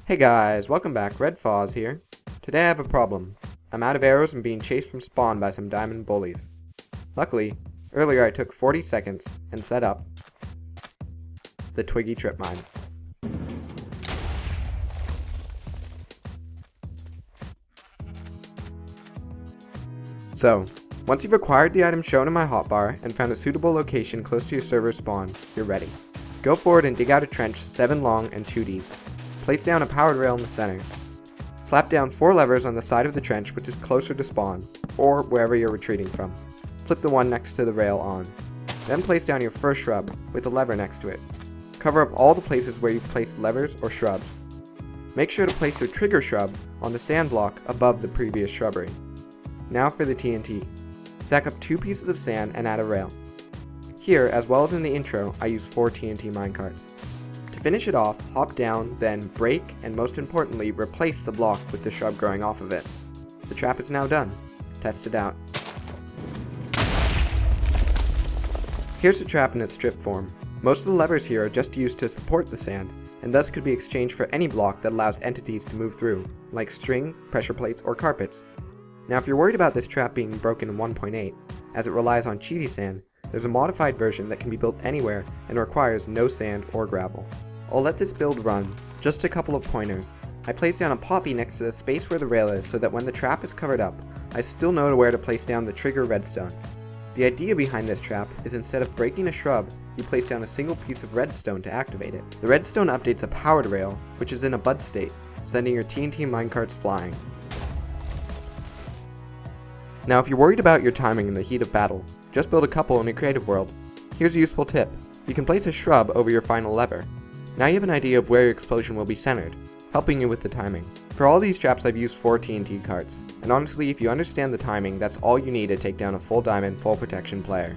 Hey guys, welcome back, Red Foz here. Today I have a problem. I'm out of arrows and being chased from spawn by some diamond bullies. Luckily, earlier I took 40 seconds and set up the Twiggy Trip Mine. So, once you've acquired the item shown in my hotbar and found a suitable location close to your server spawn, you're ready. Go forward and dig out a trench 7 long and 2 deep. Place down a powered rail in the center. Slap down 4 levers on the side of the trench which is closer to spawn, or wherever you're retreating from. Flip the one next to the rail on. Then place down your first shrub with a lever next to it. Cover up all the places where you've placed levers or shrubs. Make sure to place your trigger shrub on the sand block above the previous shrubbery. Now for the TNT. Stack up 2 pieces of sand and add a rail. Here, as well as in the intro, I use 4 TNT minecarts. To finish it off, hop down, then break, and most importantly, replace the block with the shrub growing off of it. The trap is now done. Test it out. Here's the trap in its strip form. Most of the levers here are just used to support the sand, and thus could be exchanged for any block that allows entities to move through, like string, pressure plates, or carpets. Now if you're worried about this trap being broken in 1.8, as it relies on cheaty sand, there's a modified version that can be built anywhere and requires no sand or gravel. I'll let this build run. Just a couple of pointers. I place down a poppy next to the space where the rail is so that when the trap is covered up, I still know where to place down the trigger redstone. The idea behind this trap is instead of breaking a shrub, you place down a single piece of redstone to activate it. The redstone updates a powered rail, which is in a bud state, sending your TNT minecarts flying. Now if you're worried about your timing in the heat of battle, just build a couple in a creative world. Here's a useful tip. You can place a shrub over your final lever. Now you have an idea of where your explosion will be centered, helping you with the timing. For all these traps I've used 4 TNT carts, and honestly if you understand the timing that's all you need to take down a full diamond full protection player.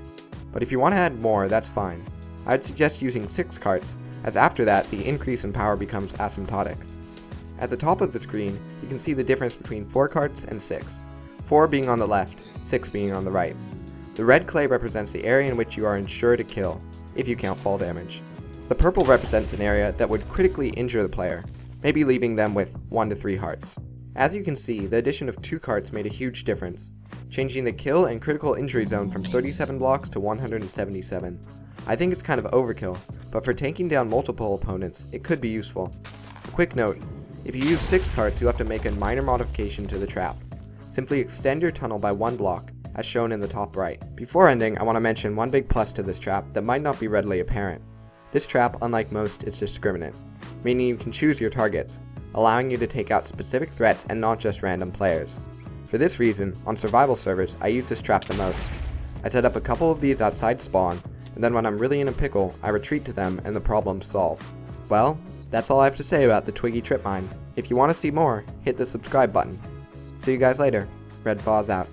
But if you want to add more, that's fine. I'd suggest using 6 carts, as after that the increase in power becomes asymptotic. At the top of the screen, you can see the difference between 4 carts and 6. 4 being on the left, 6 being on the right. The red clay represents the area in which you are ensured to kill, if you count fall damage. The purple represents an area that would critically injure the player, maybe leaving them with 1 to 3 hearts. As you can see, the addition of 2 carts made a huge difference, changing the kill and critical injury zone from 37 blocks to 177. I think it's kind of overkill, but for taking down multiple opponents, it could be useful. A quick note, if you use 6 carts you have to make a minor modification to the trap. Simply extend your tunnel by 1 block, as shown in the top right. Before ending, I want to mention one big plus to this trap that might not be readily apparent. This trap, unlike most, is discriminate, meaning you can choose your targets, allowing you to take out specific threats and not just random players. For this reason, on survival servers, I use this trap the most. I set up a couple of these outside spawn, and then when I'm really in a pickle, I retreat to them and the problem's solved. Well, that's all I have to say about the Twiggy Trip Mine. If you want to see more, hit the subscribe button. See you guys later. Red Foz out.